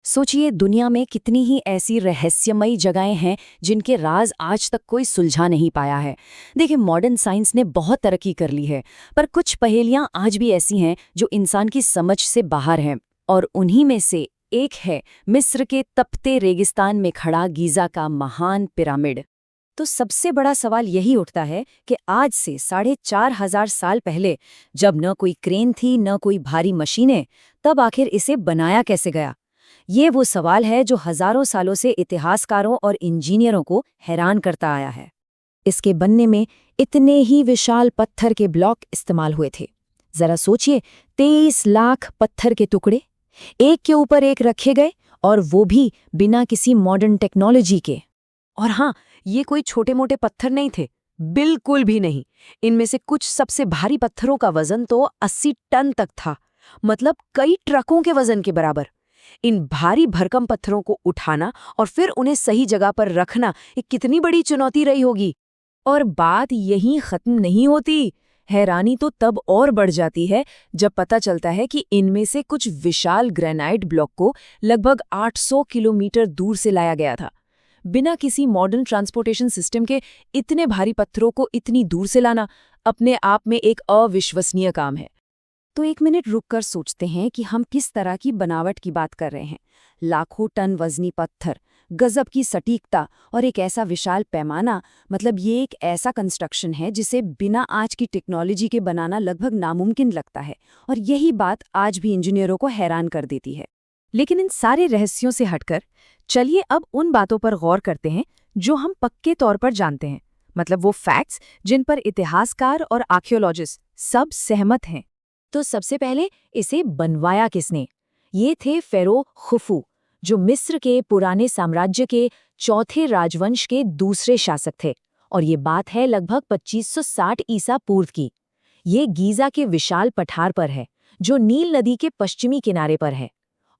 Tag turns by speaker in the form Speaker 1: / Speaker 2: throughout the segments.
Speaker 1: सोचिए, दुनिया में कितनी ही ऐसी रहस्यमयी जगहें हैं जिनके राज आज तक कोई सुलझा नहीं पाया है। देखिए, मॉडर्न साइंस ने बहुत तरक्की कर ली है, पर कुछ पहेलियां आज भी ऐसी हैं जो इंसान की समझ से बाहर हैं। और उन्हीं में से एक है मिस्र के तपते रेगिस्तान में खड़ा गीज़ा का महान पिरामिड। तो सबसे बड़ा सवाल यही उठता है कि आज से 4,500 साल पहले, जब न कोई क्रेन थी न कोई भारी मशीनें, तब आखिर इसे बनाया कैसे गया। ये वो सवाल है जो हजारों सालों से इतिहासकारों और इंजीनियरों को हैरान करता आया है। इसके बनने में इतने ही विशाल पत्थर के ब्लॉक इस्तेमाल हुए थे। जरा सोचिए, 23 लाख पत्थर के टुकड़े एक के ऊपर एक रखे गए, और वो भी बिना किसी मॉडर्न टेक्नोलॉजी के। और हाँ, ये कोई छोटे मोटे पत्थर नहीं थे, बिल्कुल भी नहीं। इनमें से कुछ सबसे भारी पत्थरों का वजन तो 80 टन तक था, मतलब कई ट्रकों के वजन के बराबर। इन भारी भरकम पत्थरों को उठाना और फिर उन्हें सही जगह पर रखना, ये कितनी बड़ी चुनौती रही होगी। और बात यहीं खत्म नहीं होती। हैरानी तो तब और बढ़ जाती है जब पता चलता है कि इनमें से कुछ विशाल ग्रेनाइट ब्लॉक को लगभग 800 किलोमीटर दूर से लाया गया था। बिना किसी मॉडर्न ट्रांसपोर्टेशन सिस्टम के इतने भारी पत्थरों को इतनी दूर से लाना अपने आप में एक अविश्वसनीय काम है। तो एक मिनट रुककर सोचते हैं कि हम किस तरह की बनावट की बात कर रहे हैं। लाखों टन वजनी पत्थर, गजब की सटीकता और एक ऐसा विशाल पैमाना, मतलब ये एक ऐसा कंस्ट्रक्शन है जिसे बिना आज की टेक्नोलॉजी के बनाना लगभग नामुमकिन लगता है। और यही बात आज भी इंजीनियरों को हैरान कर देती है। लेकिन इन सारे रहस्यों से हटकर चलिए अब उन बातों पर गौर करते हैं जो हम पक्के तौर पर जानते हैं, मतलब वो फैक्ट्स जिन पर इतिहासकार और आर्कियोलॉजिस्ट सब सहमत हैं। तो सबसे पहले, इसे बनवाया किसने? ये थे फेरो खुफू, जो मिस्र के पुराने साम्राज्य के चौथे राजवंश के दूसरे शासक थे। और ये बात है लगभग 2560 ईसा पूर्व की। ये गीज़ा के विशाल पठार पर है, जो नील नदी के पश्चिमी किनारे पर है।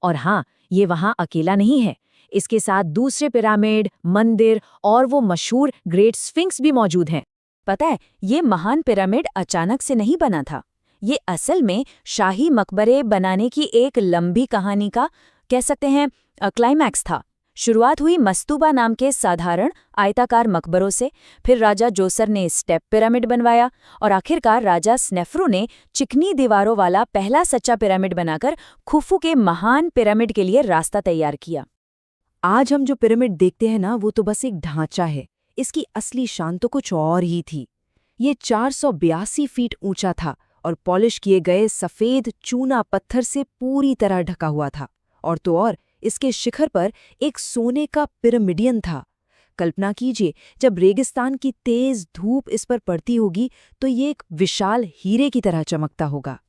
Speaker 1: और हाँ, ये वहाँ अकेला नहीं है। इसके साथ दूसरे पिरामिड, मंदिर और वो मशहूर ग्रेट स्फिंक्स भी मौजूद हैं। पता है, ये महान पिरामिड अचानक से नहीं बना था। ये असल में शाही मकबरे बनाने की एक लंबी कहानी का, कह सकते हैं, क्लाइमैक्स था। शुरुआत हुई मस्तूबा नाम के साधारण आयताकार मकबरों से, फिर राजा जोसर ने स्टेप पिरामिड बनवाया, और आखिरकार राजा स्नेफ्रू ने चिकनी दीवारों वाला पहला सच्चा पिरामिड बनाकर खुफू के महान पिरामिड के लिए रास्ता तैयार किया। आज हम जो पिरामिड देखते हैं ना, वो तो बस एक ढांचा है। इसकी असली शान तो कुछ और ही थी। ये 482 फीट ऊंचा था और पॉलिश किए गए सफेद चूना पत्थर से पूरी तरह ढका हुआ था। और तो और, इसके शिखर पर एक सोने का पिरामिडियन था। कल्पना कीजिए, जब रेगिस्तान की तेज धूप इस पर पड़ती होगी तो ये एक विशाल हीरे की तरह चमकता होगा।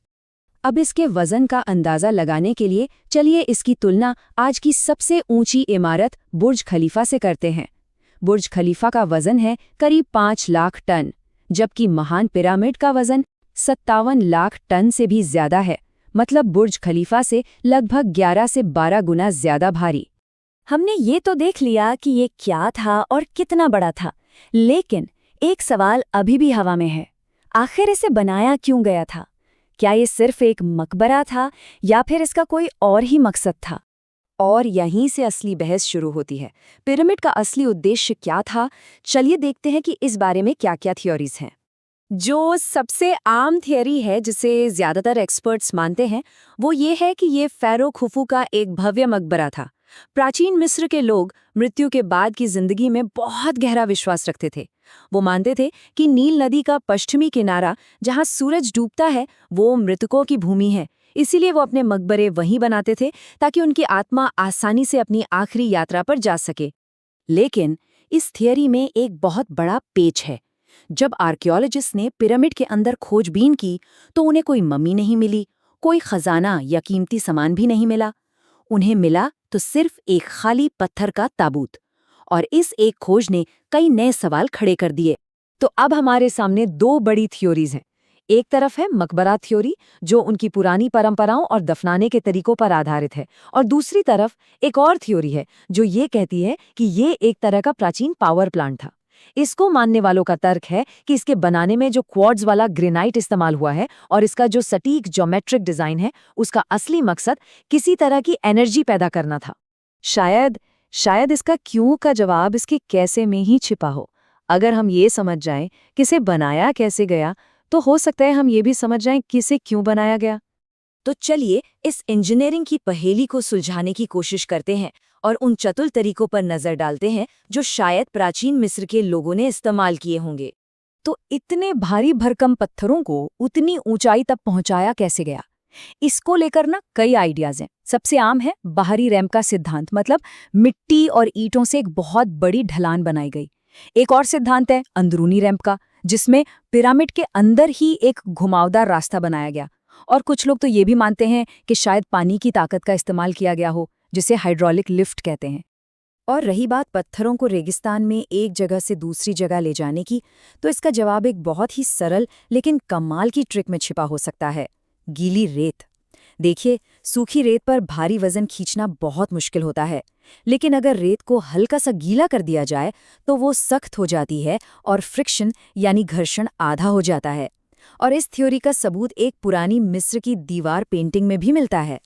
Speaker 1: अब इसके वजन का अंदाजा लगाने के लिए चलिए इसकी तुलना आज की सबसे ऊंची इमारत बुर्ज खलीफा से करते हैं। बुर्ज खलीफा का वजन है करीब 5 लाख टन, जबकि महान पिरामिड का वजन 57 लाख टन से भी ज्यादा है, मतलब बुर्ज खलीफा से लगभग 11 से 12 गुना ज्यादा भारी। हमने ये तो देख लिया कि ये क्या था और कितना बड़ा था, लेकिन एक सवाल अभी भी हवा में है। आखिर इसे बनाया क्यों गया था? क्या ये सिर्फ एक मकबरा था या फिर इसका कोई और ही मकसद था? और यहीं से असली बहस शुरू होती है। पिरामिड का असली उद्देश्य क्या था? चलिए देखते हैं कि इस बारे में क्या-क्या थ्योरीज हैं। जो सबसे आम थियरी है, जिसे ज्यादातर एक्सपर्ट्स मानते हैं, वो ये है कि ये फेरो खुफू का एक भव्य मकबरा था। प्राचीन मिस्र के लोग मृत्यु के बाद की जिंदगी में बहुत गहरा विश्वास रखते थे। वो मानते थे कि नील नदी का पश्चिमी किनारा, जहाँ सूरज डूबता है, वो मृतकों की भूमि है। इसीलिए वो अपने मकबरे वहीं बनाते थे ताकि उनकी आत्मा आसानी से अपनी आखिरी यात्रा पर जा सके। लेकिन इस थियरी में एक बहुत बड़ा पेच है। जब आर्कियोलॉजिस्ट ने पिरामिड के अंदर खोजबीन की तो उन्हें कोई मम्मी नहीं मिली, कोई खजाना या कीमती सामान भी नहीं मिला। उन्हें मिला तो सिर्फ एक खाली पत्थर का ताबूत। और इस एक खोज ने कई नए सवाल खड़े कर दिए। तो अब हमारे सामने दो बड़ी थ्योरीज हैं। एक तरफ है मकबरा थ्योरी, जो उनकी पुरानी परंपराओं और दफनाने के तरीकों पर आधारित है, और दूसरी तरफ एक और थ्योरी है जो ये कहती है कि ये एक तरह का प्राचीन पावर प्लांट था। इसको मानने वालों का तर्क है कि इसके बनाने में जो क्वार्ट्ज वाला ग्रेनाइट इस्तेमाल हुआ है और इसका जो सटीक ज्योमेट्रिक डिजाइन है, उसका असली मकसद किसी तरह की एनर्जी पैदा करना था।
Speaker 2: शायद इसका क्यों का जवाब इसके कैसे में ही छिपा हो। अगर हम ये समझ जाएं कि इसे बनाया कैसे गया, तो हो सकता है हम ये भी समझ जाएं कि इसे क्यों बनाया गया।
Speaker 1: तो चलिए इस इंजीनियरिंग की पहेली को सुलझाने की कोशिश करते हैं और उन चतुर तरीकों पर नजर डालते हैं जो शायद प्राचीन मिस्र के लोगों ने इस्तेमाल किए होंगे। तो इतने भारी भरकम पत्थरों को उतनी ऊंचाई तक पहुंचाया कैसे गया? इसको लेकर ना कई आइडियाज हैं। सबसे आम है बाहरी रैंप का सिद्धांत, मतलब मिट्टी और ईंटों से एक बहुत बड़ी ढलान बनाई गई। एक और सिद्धांत है अंदरूनी रैंप का, जिसमें पिरामिड के अंदर ही एक घुमावदार रास्ता बनाया गया। और कुछ लोग तो ये भी मानते हैं कि शायद पानी की ताकत का इस्तेमाल किया गया हो, जिसे हाइड्रोलिक लिफ्ट कहते हैं। और रही बात पत्थरों को रेगिस्तान में एक जगह से दूसरी जगह ले जाने की, तो इसका जवाब एक बहुत ही सरल लेकिन कमाल की ट्रिक में छिपा हो सकता है, गीली रेत। देखिए, सूखी रेत पर भारी वजन खींचना बहुत मुश्किल होता है, लेकिन अगर रेत को हल्का सा गीला कर दिया जाए तो वो सख्त हो जाती है और फ्रिक्शन यानी घर्षण आधा हो जाता है। और इस थ्योरी का सबूत एक पुरानी मिस्र की दीवार पेंटिंग में भी मिलता है।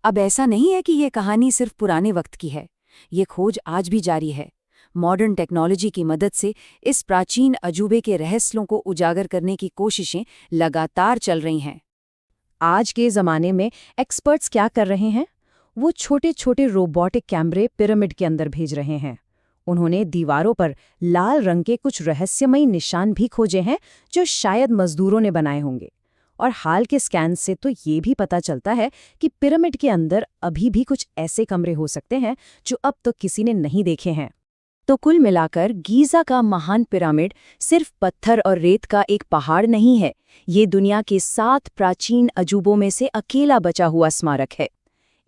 Speaker 1: अब ऐसा नहीं है कि ये कहानी सिर्फ पुराने वक्त की है, ये खोज आज भी जारी है। मॉडर्न टेक्नोलॉजी की मदद से इस प्राचीन अजूबे के रहस्यों को उजागर करने की कोशिशें लगातार चल रही हैं।
Speaker 2: आज के ज़माने में एक्सपर्ट्स क्या कर रहे हैं? वो छोटे छोटे रोबोटिक कैमरे पिरामिड के अंदर भेज रहे हैं। उन्होंने दीवारों पर लाल रंग के कुछ रहस्यमयी निशान भी खोजे हैं, जो शायद मजदूरों ने बनाए होंगे। और हाल के स्कैन से तो ये भी पता चलता है कि पिरामिड के अंदर अभी भी कुछ ऐसे कमरे हो सकते हैं जो अब तक किसी ने नहीं देखे हैं। तो कुल मिलाकर गीज़ा का महान पिरामिड सिर्फ पत्थर और रेत का एक पहाड़ नहीं है, ये दुनिया के 7 प्राचीन अजूबों में से अकेला बचा हुआ स्मारक है।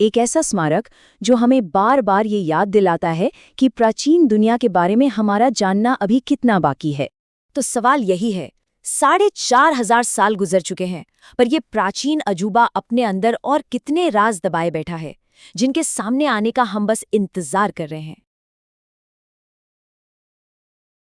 Speaker 2: एक ऐसा स्मारक जो हमें बार बार ये याद दिलाता है कि प्राचीन दुनिया के बारे में हमारा जानना अभी कितना बाकी है। तो सवाल यही है, 4,500 साल गुजर चुके हैं, पर ये प्राचीन अजूबा अपने अंदर और कितने राज दबाए बैठा है, जिनके सामने आने का हम बस इंतजार कर रहे हैं।